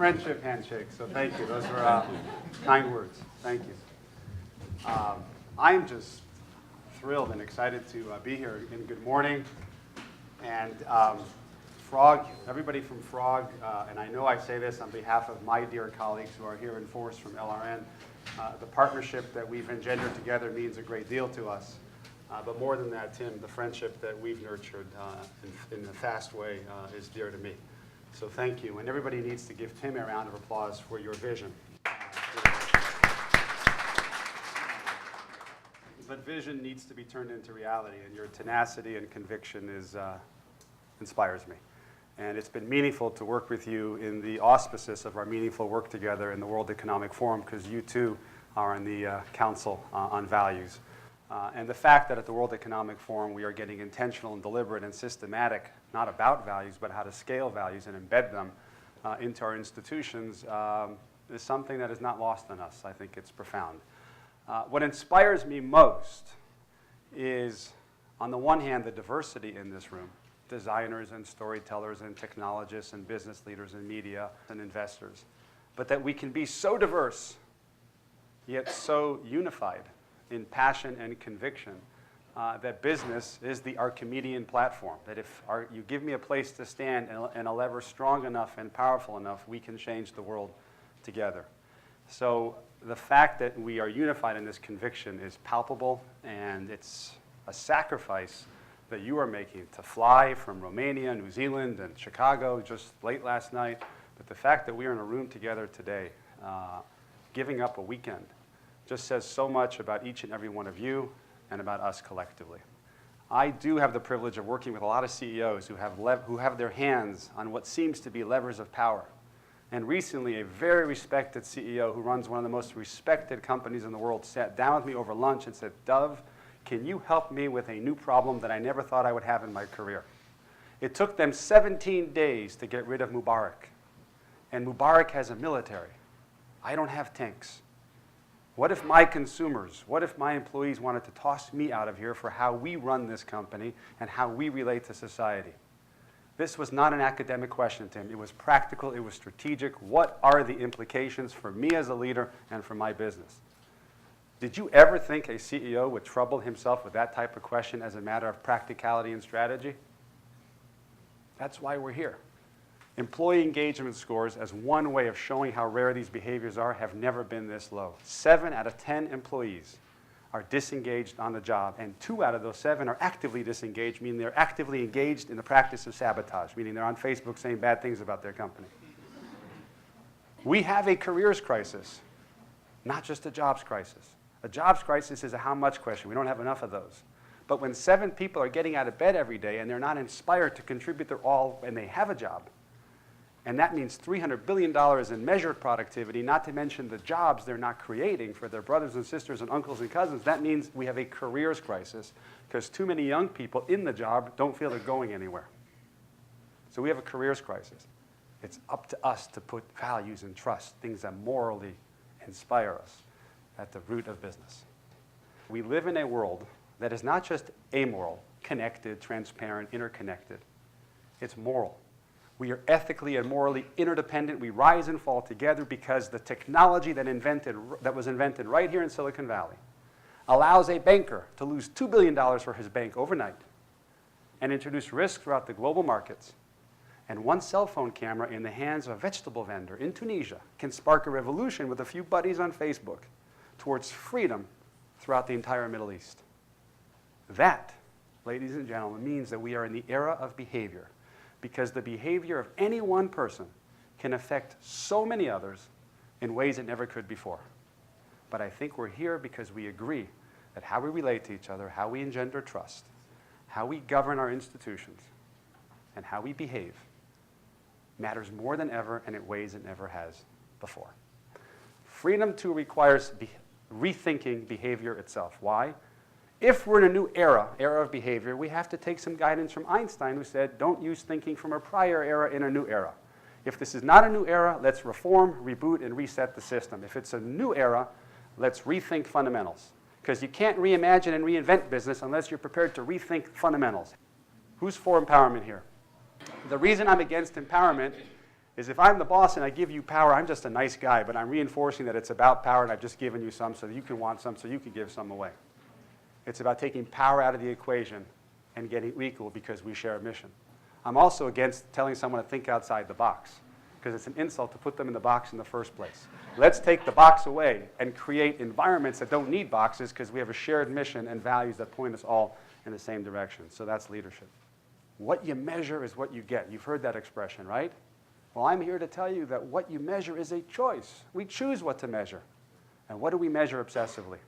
friendship handshake, so thank you. Those were kind words. Thank you. I'm just thrilled and excited to be here, and good morning. And Frog, everybody from Frog, and I know I say this on behalf of my dear colleagues who are here in force from LRN, the partnership that we've engendered together means a great deal to us. But more than that, Tim, the friendship that we've nurtured in a fast way is dear to me. So thank you. And everybody needs to give Tim a round of applause for your vision. But vision needs to be turned into reality, and your tenacity and conviction inspires me. And it's been meaningful to work with you in the auspices of our meaningful work together in the World Economic Forum, because you too are in the Council on Values. And the fact that at the World Economic Forum we are getting intentional and deliberate and systematic, not about values, but how to scale values and embed them into our institutions is something that is not lost on us. I think it's profound. What inspires me most is, on the one hand, the diversity in this room, designers and storytellers and technologists and business leaders and media and investors, but that we can be so diverse, yet so unified in passion and conviction that business is the Archimedean platform, that if you give me a place to stand and a lever strong enough and powerful enough, we can change the world together. So the fact that we are unified in this conviction is palpable, and it's a sacrifice that you are making to fly from Romania, New Zealand, and Chicago just late last night. But the fact that we are in a room together today, giving up a weekend, just says so much about each and every one of you and about us collectively. I do have the privilege of working with a lot of CEOs who have their hands on what seems to be levers of power. And recently, a very respected CEO who runs one of the most respected companies in the world sat down with me over lunch and said, "Dov, can you help me with a new problem that I never thought I would have in my career?" It took them 17 days to get rid of Mubarak. And Mubarak has a military. I don't have tanks. What if my consumers, what if my employees wanted to toss me out of here for how we run this company and how we relate to society? This was not an academic question, Tim. It was practical. It was strategic. What are the implications for me as a leader and for my business? Did you ever think a CEO would trouble himself with that type of question as a matter of practicality and strategy? That's why we're here. Employee engagement scores, as one way of showing how rare these behaviors are, have never been this low. 7 out of 10 employees are disengaged on the job, and 2 out of those 7 are actively disengaged, meaning they're actively engaged in the practice of sabotage, meaning they're on Facebook saying bad things about their company. We have a careers crisis, not just a jobs crisis. A jobs crisis is a how much question. We don't have enough of those. But when 7 people are getting out of bed every day and they're not inspired to contribute their all and they have a job, and that means $300 billion in measured productivity, not to mention the jobs they're not creating for their brothers and sisters and uncles and cousins, that means we have a careers crisis because too many young people in the job don't feel they're going anywhere. So we have a careers crisis. It's up to us to put values and trust, things that morally inspire us, at the root of business. We live in a world that is not just amoral, connected, transparent, interconnected. It's moral. We are ethically and morally interdependent. We rise and fall together because the technology that was invented right here in Silicon Valley allows a banker to lose $2 billion for his bank overnight and introduce risk throughout the global markets. And one cell phone camera in the hands of a vegetable vendor in Tunisia can spark a revolution with a few buddies on Facebook towards freedom throughout the entire Middle East. That, ladies and gentlemen, means that we are in the era of behavior, because the behavior of any one person can affect so many others in ways it never could before. But I think we're here because we agree that how we relate to each other, how we engender trust, how we govern our institutions, and how we behave matters more than ever and in ways it never has before. Freedom, too, requires rethinking behavior itself. Why? If we're in a new era of behavior, we have to take some guidance from Einstein, who said, don't use thinking from a prior era in a new era. If this is not a new era, let's reform, reboot, and reset the system. If it's a new era, let's rethink fundamentals. Because you can't reimagine and reinvent business unless you're prepared to rethink fundamentals. Who's for empowerment here? The reason I'm against empowerment is if I'm the boss and I give you power, I'm just a nice guy, but I'm reinforcing that it's about power and I've just given you some so that you can want some so you can give some away. It's about taking power out of the equation and getting equal because we share a mission. I'm also against telling someone to think outside the box because it's an insult to put them in the box in the first place. Let's take the box away and create environments that don't need boxes because we have a shared mission and values that point us all in the same direction. So that's leadership. What you measure is what you get. You've heard that expression, right? Well, I'm here to tell you that what you measure is a choice. We choose what to measure. And what do we measure obsessively?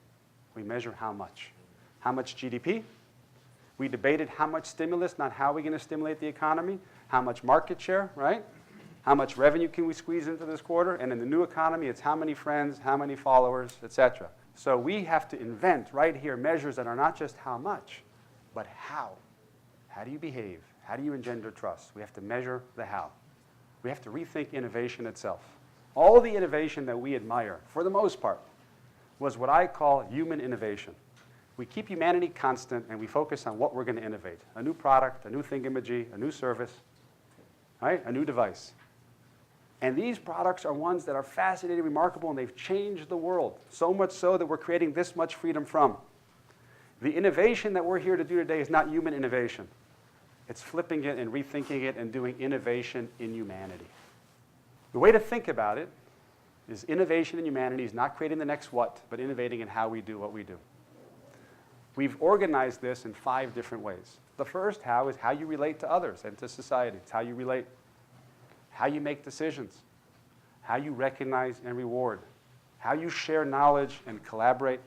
We measure how much. How much GDP? We debated how much stimulus, not how we're going to stimulate the economy. How much market share, right? How much revenue can we squeeze into this quarter? And in the new economy, it's how many friends, how many followers, etc. So we have to invent right here measures that are not just how much, but how. How do you behave? How do you engender trust? We have to measure the how. We have to rethink innovation itself. All the innovation that we admire, for the most part, was what I call human innovation. We keep humanity constant and we focus on what we're going to innovate. A new product, a new thingamajig, a new service, right? A new device. And these products are ones that are fascinating, remarkable, and they've changed the world. So much so that we're creating this much freedom from. The innovation that we're here to do today is not human innovation. It's flipping it and rethinking it and doing innovation in humanity. The way to think about it is innovation in humanity is not creating the next what, but innovating in how we do what we do. We've organized this in 5 different ways. The first how is how you relate to others and to society. It's how you relate, how you make decisions, how you recognize and reward, how you share knowledge and collaborate,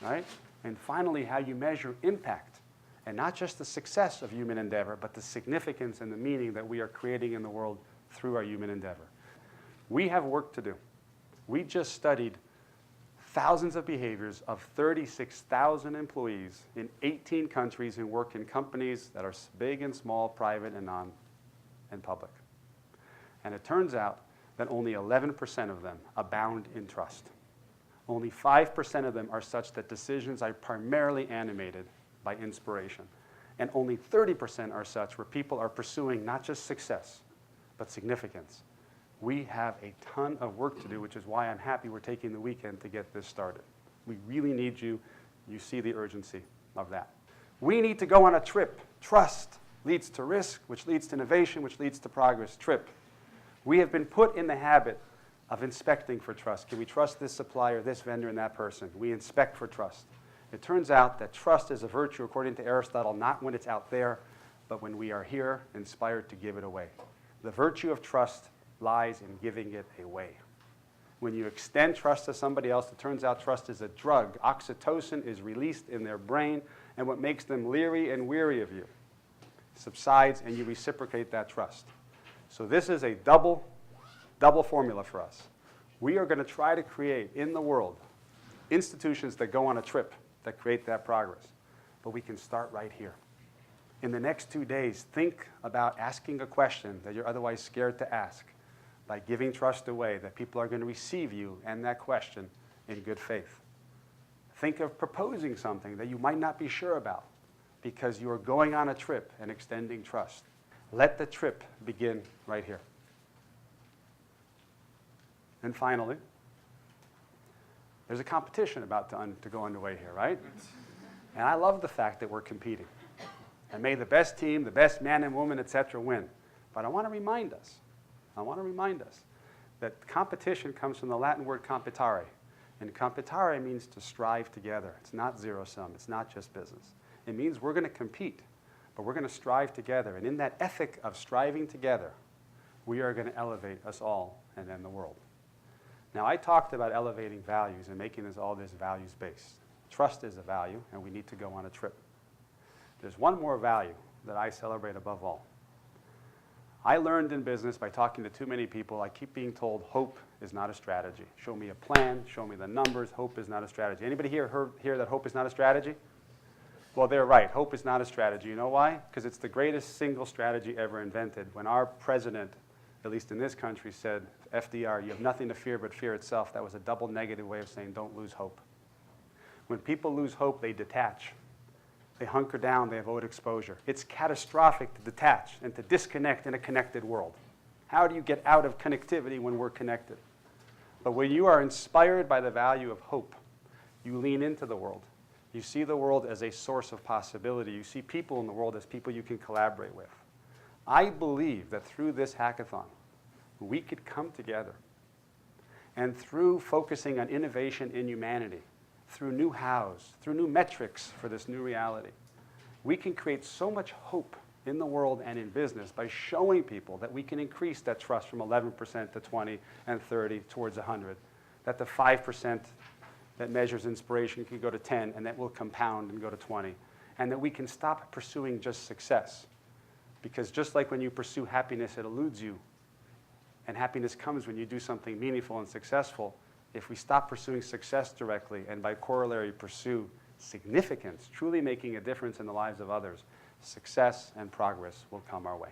right? And finally, how you measure impact. And not just the success of human endeavor, but the significance and the meaning that we are creating in the world through our human endeavor. We have work to do. We just studied thousands of behaviors of 36,000 employees in 18 countries who work in companies that are big and small, private and non and public. And it turns out that only 11% of them abound in trust. Only 5% of them are such that decisions are primarily animated by inspiration. And only 30% are such where people are pursuing not just success, but significance. We have a ton of work to do, which is why I'm happy we're taking the weekend to get this started. We really need you. You see the urgency of that. We need to go on a trip. Trust leads to risk, which leads to innovation, which leads to progress. Trip. We have been put in the habit of inspecting for trust. Can we trust this supplier, this vendor, and that person? We inspect for trust. It turns out that trust is a virtue, according to Aristotle, not when it's out there, but when we are here, inspired to give it away. The virtue of trust lies in giving it away. When you extend trust to somebody else, it turns out trust is a drug. Oxytocin is released in their brain, and what makes them leery and weary of you subsides, and you reciprocate that trust. So this is a double formula for us. We are going to try to create in the world institutions that go on a trip that create that progress. But we can start right here. In the next 2 days, think about asking a question that you're otherwise scared to ask by giving trust away that people are going to receive you and that question in good faith. Think of proposing something that you might not be sure about because you are going on a trip and extending trust. Let the trip begin right here. And finally, there's a competition about to go underway here, right? And I love the fact that we're competing. And may the best team, the best man and woman, etc., win. But I want to remind us that competition comes from the Latin word compitare. And compitare means to strive together. It's not zero-sum. It's not just business. It means we're going to compete, but we're going to strive together. And in that ethic of striving together, we are going to elevate us all and then the world. Now, I talked about elevating values and making all this values-based. Trust is a value, and we need to go on a trip. There's one more value that I celebrate above all. I learned in business by talking to too many people, I keep being told hope is not a strategy. Show me a plan, show me the numbers, hope is not a strategy. Anybody here hear that hope is not a strategy? Well, they're right. Hope is not a strategy. You know why? Because it's the greatest single strategy ever invented. When our president, at least in this country, said, FDR, you have nothing to fear but fear itself, that was a double negative way of saying don't lose hope. When people lose hope, they detach. They hunker down, they avoid exposure. It's catastrophic to detach and to disconnect in a connected world. How do you get out of connectivity when we're connected? But when you are inspired by the value of hope, you lean into the world. You see the world as a source of possibility. You see people in the world as people you can collaborate with. I believe that through this hackathon, we could come together. And through focusing on innovation in humanity, through new hows, through new metrics for this new reality, we can create so much hope in the world and in business by showing people that we can increase that trust from 11% to 20 and 30 towards 100, that the 5% that measures inspiration can go to 10 and that will compound and go to 20, and that we can stop pursuing just success. Because just like when you pursue happiness, it eludes you, and happiness comes when you do something meaningful and successful. If we stop pursuing success directly and by corollary pursue significance, truly making a difference in the lives of others, success and progress will come our way.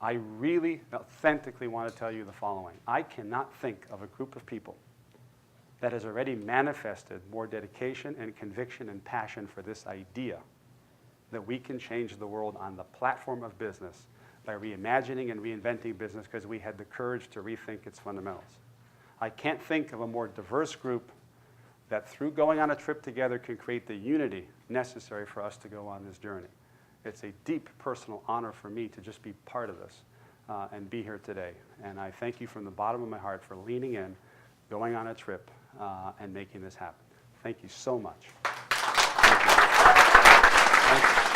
I really authentically want to tell you the following. I cannot think of a group of people that has already manifested more dedication and conviction and passion for this idea that we can change the world on the platform of business by reimagining and reinventing business because we had the courage to rethink its fundamentals. I can't think of a more diverse group that through going on a trip together can create the unity necessary for us to go on this journey. It's a deep personal honor for me to just be part of this and be here today. And I thank you from the bottom of my heart for leaning in, going on a trip, and making this happen. Thank you so much. Thank you. Thank you.